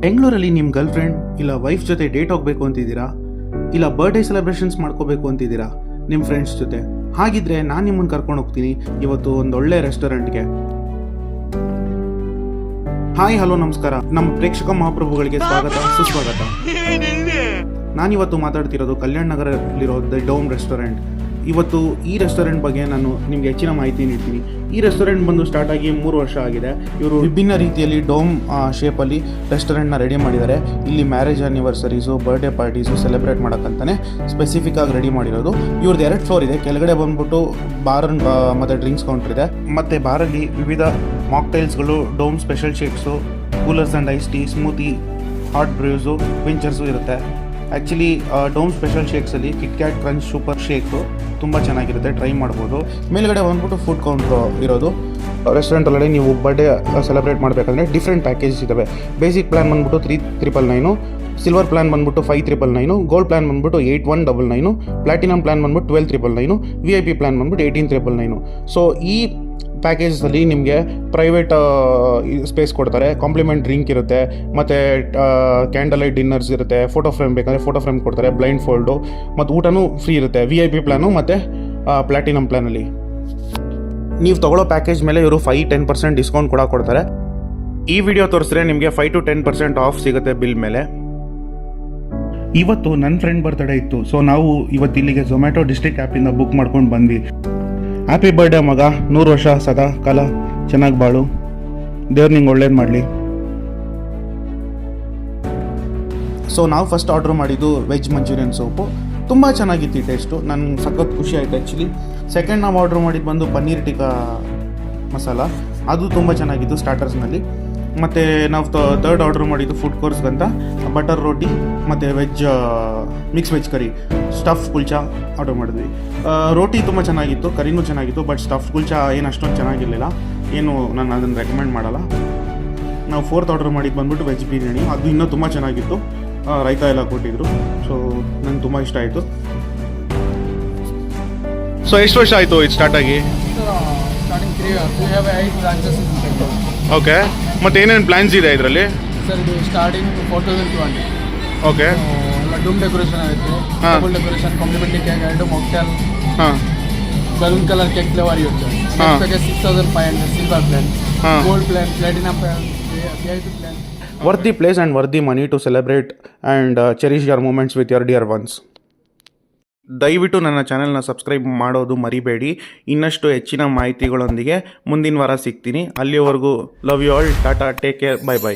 ಬೆಂಗಳೂರಲ್ಲಿ ನಿಮ್ಮ girl friend ಇಲ್ಲ ವೈಫ್ ಜೊತೆ ಡೇಟ್ ಹೋಗಬೇಕು ಅಂತಿದ್ದೀರಾ, ಇಲ್ಲ ಬರ್ಡೇ ಸೆಲೆಬ್ರೇಷನ್ಸ್ ಮಾಡ್ಕೋಬೇಕು ಅಂತಿದ್ದೀರಾ ನಿಮ್ಮ ಫ್ರೆಂಡ್ಸ್ ಜೊತೆ. ಹಾಗಿದ್ರೆ ನಾನು ನಿಮ್ಮನ್ನು ಕರ್ಕೊಂಡು ಹೋಗ್ತೀನಿ ಇವತ್ತು ಒಂದು ಒಳ್ಳೆ ರೆಸ್ಟೋರೆಂಟ್ಗೆ. ಹಾಯ್ ಹಲೋ ನಮಸ್ಕಾರ, ನಮ್ಮ ಪ್ರೇಕ್ಷಕ ಮಹಾಪ್ರಭುಗಳಿಗೆ ಸ್ವಾಗತ ಸುಸ್ವಾಗತ. ನಾನಿವತ್ತು ಮಾತಾಡ್ತಿರೋದು ಕಲ್ಯಾಣ ನಗರದಲ್ಲಿರೋ ದ ಡೋಮ್ ರೆಸ್ಟೋರೆಂಟ್. ಇವತ್ತು ಈ ರೆಸ್ಟೋರೆಂಟ್ ಬಗ್ಗೆ ನಾನು ನಿಮಗೆ ಹೆಚ್ಚಿನ ಮಾಹಿತಿ ನೀಡ್ತೀನಿ. ಈ ರೆಸ್ಟೋರೆಂಟ್ ಬಂದು ಸ್ಟಾರ್ಟ್ ಆಗಿ 3 ವರ್ಷ ಆಗಿದೆ. ಇವರು ವಿಭಿನ್ನ ರೀತಿಯಲ್ಲಿ ಡೋಮ್ ಶೇಪಲ್ಲಿ ರೆಸ್ಟೋರೆಂಟ್ನ ರೆಡಿ ಮಾಡಿದ್ದಾರೆ. ಇಲ್ಲಿ marriage anniversaries, birthday parties celebrate ಮಾಡೋಕ್ಕಂತಾನೆ ಸ್ಪೆಸಿಫಿಕ್ ಆಗಿ ರೆಡಿ ಮಾಡಿರೋದು. ಇವ್ರದ್ದು 2 ಫ್ಲೋರ್ ಇದೆ. ಕೆಳಗಡೆ ಬಂದ್ಬಿಟ್ಟು ಬಾರ್ ಮತ್ತು ಡ್ರಿಂಕ್ಸ್ ಕೌಂಟರ್ ಇದೆ. ಮತ್ತು ಬಾರಲ್ಲಿ ವಿವಿಧ ಮಾಕ್ಟೈಲ್ಸ್ಗಳು, dome special shakes, coolers and ice tea, smoothie, hot brews, quenchers ಇರುತ್ತೆ. ಆ್ಯಕ್ಚುಲಿ ಡೋಮ್ ಸ್ಪೆಷಲ್ ಶೇಕ್ಸಲ್ಲಿ Kit Kat crunch super shake ತುಂಬ ಚೆನ್ನಾಗಿರುತ್ತೆ, ಟ್ರೈ ಮಾಡ್ಬೋದು. ಮೇಲ್ಗಡೆ ಬಂದ್ಬಿಟ್ಟು ಫುಡ್ ಕೌಂಟ್ರು ಇರೋದು. ರೆಸ್ಟೋರೆಂಟಲ್ಲೇ ನೀವು ಬರ್ಡೇ ಸೆಲೆಬ್ರೇಟ್ ಮಾಡಬೇಕಂದ್ರೆ ಡಿಫ್ರೆಂಟ್ ಪ್ಯಾಕೇಜಸ್ ಇದ್ದಾವೆ. ಬೇಸಿಕ್ ಪ್ಲ್ಯಾನ್ ಬಂದ್ಬಿಟ್ಟು 3,999, ಸಿಲ್ವರ್ ಪ್ಲ್ಯಾನ್ ಬಂದ್ಬಿಟ್ಟು 5,999, ಗೋಲ್ಡ್ ಪ್ಲ್ಯಾನ್ ಬಂದ್ಬಿಟ್ಟು 8,199, ಪ್ಲಾಟಿನಮ್ ಪ್ಲ್ಯಾನ್ ಬಂದ್ಬಿಟ್ಟು 12,999, VIP ಪ್ಲ್ಯಾನ್ ಬಂದ್ಬಿಟ್ಟು 18,999. ಸೊ ಈ ಪ್ಯಾಕೇಜಲ್ಲಿ ನಿಮಗೆ ಪ್ರೈವೇಟ್ ಸ್ಪೇಸ್ ಕೊಡ್ತಾರೆ, ಕಾಂಪ್ಲಿಮೆಂಟ್ ಡ್ರಿಂಕ್ ಇರುತ್ತೆ, ಮತ್ತು ಕ್ಯಾಂಡಲ್ ಲೈಟ್ ಡಿನ್ನರ್ಸ್ ಇರುತ್ತೆ, ಫೋಟೋ ಫ್ರೇಮ್ ಬೇಕಂದರೆ ಫೋಟೋ ಫ್ರೇಮ್ ಕೊಡ್ತಾರೆ, ಬ್ಲೈಂಡ್ ಫೋಲ್ಡು, ಮತ್ತು ಊಟನೂ ಫ್ರೀ ಇರುತ್ತೆ VIP ಪ್ಲ್ಯಾನು ಮತ್ತು ಪ್ಲಾಟಿನಮ್ ಪ್ಲ್ಯಾನಲ್ಲಿ. ನೀವು ತೊಗೊಳ್ಳೋ ಪ್ಯಾಕೇಜ್ ಮೇಲೆ ಇವರು 5-10% ಡಿಸ್ಕೌಂಟ್ ಕೂಡ ಕೊಡ್ತಾರೆ. ಈ ವಿಡಿಯೋ ತೋರಿಸಿದ್ರೆ ನಿಮಗೆ 5-10% ಆಫ್ ಸಿಗುತ್ತೆ ಬಿಲ್ ಮೇಲೆ. ಇವತ್ತು ನನ್ನ ಫ್ರೆಂಡ್ ಬರ್ತಡೇ ಇತ್ತು, ಸೊ ನಾವು ಇವತ್ತು ಇಲ್ಲಿಗೆ ಝೊಮ್ಯಾಟೊ ಡಿಸ್ಟ್ರಿಕ್ಟ್ ಆ್ಯಪಿಂದ ಬುಕ್ ಮಾಡ್ಕೊಂಡು ಬಂದ್ವಿ. ಹ್ಯಾಪಿ ಬರ್ಡೇ ಮಗ, 100 ವರ್ಷ ಸದಾ ಕಾಲ ಚೆನ್ನಾಗಿ ಬಾಳು, ದೇವ್ರು ನಿಂಗೆ ಒಳ್ಳೇದು ಮಾಡಲಿ. ಸೊ ನಾವು ಫಸ್ಟ್ ಆರ್ಡ್ರ್ ಮಾಡಿದ್ದು ವೆಜ್ ಮಂಚೂರಿಯನ್ ಸೂಪು. ತುಂಬ ಚೆನ್ನಾಗಿತ್ತು ಈ ಟೇಸ್ಟು, ನನಗೆ ಸಖತ್ ಖುಷಿ ಆಯಿತು ಆ್ಯಕ್ಚುಲಿ. ಸೆಕೆಂಡ್ ನಾವು ಆರ್ಡ್ರ್ ಮಾಡಿದ್ದು ಬಂದು ಪನ್ನೀರ್ ಟಿಕ್ಕಾ ಮಸಾಲ, ಅದು ತುಂಬ ಚೆನ್ನಾಗಿತ್ತು ಸ್ಟಾರ್ಟರ್ಸ್ನಲ್ಲಿ. ಮತ್ತು ನಾವು ಥರ್ಡ್ ಆರ್ಡ್ರ್ ಮಾಡಿದ್ದು ಫುಡ್ ಕೋರ್ಸ್ಗಂತ ಬಟರ್ ರೋಟಿ ಮತ್ತು ಮಿಕ್ಸ್ ವೆಜ್ ಕರಿ, ಸ್ಟಫ್ ಕುಲ್ಚಾ ಆರ್ಡರ್ ಮಾಡಿದ್ವಿ. ರೋಟಿ ತುಂಬ ಚೆನ್ನಾಗಿತ್ತು, ಕರಿನೂ ಚೆನ್ನಾಗಿತ್ತು, ಬಟ್ ಸ್ಟಫ್ ಕುಲ್ಚಾ ಏನು ಅಷ್ಟೊಂದು ಚೆನ್ನಾಗಿರಲಿಲ್ಲ, ಏನು ನಾನು ಅದನ್ನು ರೆಕಮೆಂಡ್ ಮಾಡಲ್ಲ. ನಾವು ಫೋರ್ತ್ ಆರ್ಡರ್ ಮಾಡಿದ್ದು ಬಂದ್ಬಿಟ್ಟು ವೆಜ್ ಬಿರಿಯಾನಿ, ಅದು ಇನ್ನೂ ತುಂಬ ಚೆನ್ನಾಗಿತ್ತು, ರೈತ ಎಲ್ಲ ಕೊಟ್ಟಿದ್ರು. ಸೊ ನನಗೆ ತುಂಬ ಇಷ್ಟ ಆಯಿತು. ಸೊ ಎಷ್ಟು ವರ್ಷ ಆಯಿತು ಇದು ಸ್ಟಾರ್ಟ್ ಆಗಿ? ಓಕೆ, ಮತ್ತು ಏನೇನು ಪ್ಲ್ಯಾನ್ಸ್ ಇದೆ ಇದರಲ್ಲಿ? ಸರ್ ಇದು ಸ್ಟಾರ್ಟಿಂಗ್ 4,200. ಓಕೆ, ಡೂಮ್ ಡೆಕೋರೇಷನ್ ಆಗುತ್ತೆ, double decoration, complimentary cake, 2 mocktail, balloon colour cake flavour ಇರುತ್ತೆ. Package 6,500, silver plan, gold plan, platinum plan, VIP plan. Worthy place and worthy money to celebrate and cherish your moments with your dear ones. ದಯವಿಟ್ಟು ನನ್ನ ಚಾನೆಲ್ನ subscribe ಮಾಡೋದು ಮರಿಬೇಡಿ. ಇನ್ನಷ್ಟು ಹೆಚ್ಚಿನ ಮಾಹಿತಿಗಳೊಂದಿಗೆ ಮುಂದಿನ ವಾರ ಸಿಗ್ತೀನಿ. ಅಲ್ಲಿವರೆಗೂ love you all, tata, take care, bye by.